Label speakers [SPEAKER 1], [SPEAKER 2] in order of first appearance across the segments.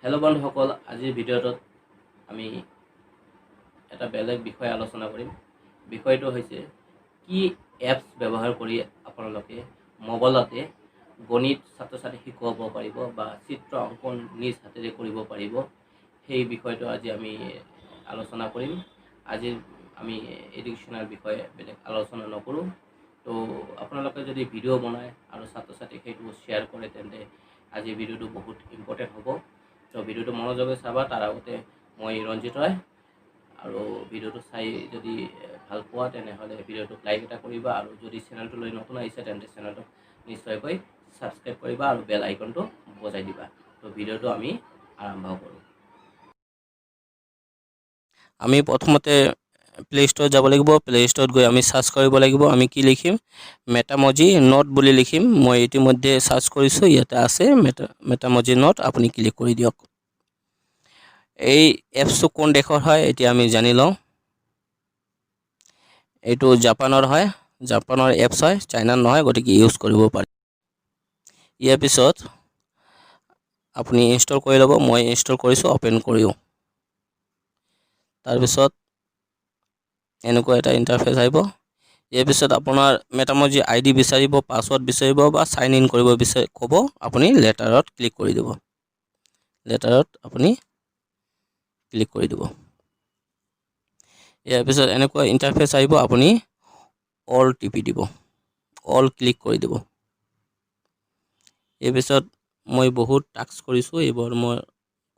[SPEAKER 1] Hello' বন্ধুসকল, আজিৰ ভিডিঅ'টোত আমি এটা বেলেগ বিষয় আলোচনা কৰিম। বিষয়টো হৈছে কি এপছ ব্যৱহাৰ কৰি আপোনালোকে মোবাইলতে গণিত ছাত্ৰ ছাত্ৰীক শিকাব পাৰিব বা চিত্ৰ অংকন নিজ হাতেৰে কৰিব পাৰিব, সেই বিষয়টো আজি আমি আলোচনা কৰিম। আজি আমি এডুকেশ্যনেল বিষয়ে বেলেগ আলোচনা নকৰোঁ। তো আপোনালোকে যদি ভিডিঅ' বনায় আৰু ছাত্ৰ ছাত্ৰীক সেইটো শ্বেয়াৰ কৰে, তেন্তে আজিৰ ভিডিঅ'টো বহুত ইম্পৰ্টেণ্ট হ'ব। তো ভিডিঅ'টো মনোযোগে চাবা। তাৰ আগতে মই ৰঞ্জিত ৰয়, আৰু ভিডিঅ'টো চাই যদি ভাল পোৱা তেনেহ'লে ভিডিঅ'টোক লাইক এটা কৰিবা, আৰু যদি চেনেলটোলৈ নতুন আহিছে তেন্তে চেনেলটোক নিশ্চয়কৈ ছাবস্ক্ৰাইব কৰিবা আৰু বেল আইকনটো বজাই দিবা। তো ভিডিঅ'টো আমি আৰম্ভ কৰোঁ। আমি প্ৰথমতে প্লে ষ্ট'ৰত যাব লাগিব। প্লে ষ্ট'ৰত গৈ আমি সাৰ্চ কৰিব লাগিব। আমি কি লিখিম? মেটামজি নোট বুলি লিখিম। মই ইতিমধ্যে সাৰ্চ কৰিছোঁ, ইয়াতে আছে মেটামজি নোট। আপুনি ক্লিক কৰি দিয়ক। এই এপছটো কোন দেশৰ হয় এতিয়া আমি জানি লওঁ। এইটো জাপানৰ হয়। জাপানৰ এপছ হয়, চাইনাৰ নহয়, গতিকে ইউজ কৰিব পাৰি। ইয়াৰ পিছত আপুনি ইনষ্টল কৰি ল'ব। মই ইনষ্টল কৰিছোঁ, অপেন কৰিও। তাৰপিছত এনেকুৱা এটা ইণ্টাৰফেচ আহিব। ইয়াৰ পিছত আপোনাৰ মেটামজি ID বিচাৰিব, পাছৱৰ্ড বিচাৰিব বা চাইন ইন কৰিব ক'ব। আপুনি লেটাৰত ক্লিক কৰি দিব। লেটাৰত আপুনি ক্লিক কৰি দিব। ইয়াৰ পিছত এনেকুৱা ইণ্টাৰফেচ আহিব। আপুনি অল টিপি দিব, অল ক্লিক কৰি দিব। ইয়াৰ পিছত মই বহুত টাস্ক কৰিছোঁ। এইবোৰ মই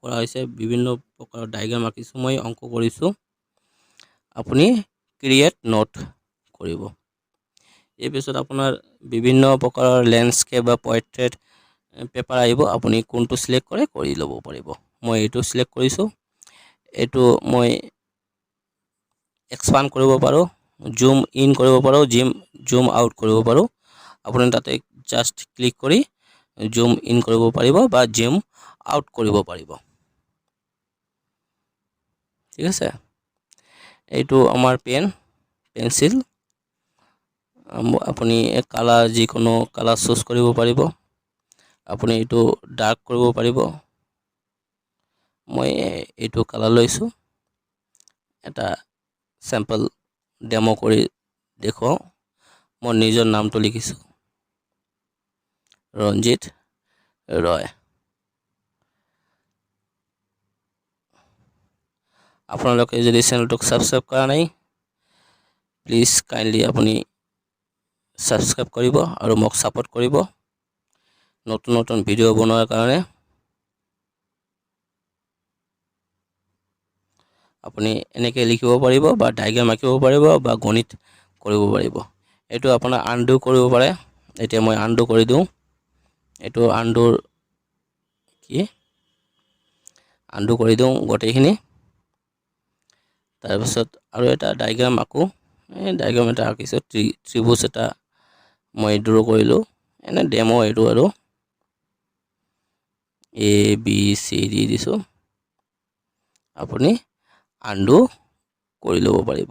[SPEAKER 1] কৰা হৈছে, বিভিন্ন প্ৰকাৰৰ ডাইগ্ৰাম আঁকিছোঁ, মই অংক কৰিছোঁ। আপুনি ক্ৰিয়েট নোট কৰিব। ইয়াৰ পিছত আপোনাৰ বিভিন্ন প্ৰকাৰৰ লেণ্ডস্কেপ বা পৰ্ট্ৰেইট পেপাৰ আহিব। আপুনি কোনটো চিলেক্ট কৰে কৰি ল'ব পাৰিব। মই এইটো চিলেক্ট কৰিছোঁ। এইটো মই এক্সপাণ্ড কৰিব পাৰোঁ, জুম ইন কৰিব পাৰোঁ, জুম আউট কৰিব পাৰোঁ। আপুনি তাতে জাষ্ট ক্লিক কৰি জুম ইন কৰিব পাৰিব বা জুম আউট কৰিব পাৰিব। ঠিক আছে। এইটো আমাৰ পেঞ্চিল। আপুনি কালাৰ যিকোনো কালাৰ চুজ কৰিব পাৰিব। আপুনি এইটো ডাৰ্ক কৰিব পাৰিব। মই এইটো কালাৰ লৈছোঁ। এটা চেম্পল ডেমো কৰি দেখুৱাওঁ। মই নিজৰ নামটো লিখিছোঁ, ৰঞ্জিত ৰয়। আপোনালোকে যদি চেনেলটোক ছাবস্ক্ৰাইব কৰা নাই, প্লিজ কাইণ্ডলি আপুনি ছাবস্ক্ৰাইব কৰিব আৰু মোক ছাপোৰ্ট কৰিব নতুন নতুন ভিডিঅ' বনোৱাৰ কাৰণে। আপুনি এনেকৈ লিখিব পাৰিব বা ডাইগ্ৰাম আঁকিব পাৰিব বা গণিত কৰিব পাৰিব। এইটো আপোনাৰ আনডু কৰিব পাৰে। এতিয়া মই আনডু কৰি দিওঁ। এইটো আনডুৰ আনডু কৰি দিওঁ গোটেইখিনি। তাৰপিছত আৰু এটা ডাইগ্ৰাম আঁকো। এই ডাইগ্ৰাম এটা আঁকিছোঁ, ত্ৰিভুজ এটা মই ড্ৰ কৰিলোঁ। এনে ডেমো এইটো আৰু ABCD দিছোঁ। আপুনি আনডু কৰি ল'ব পাৰিব।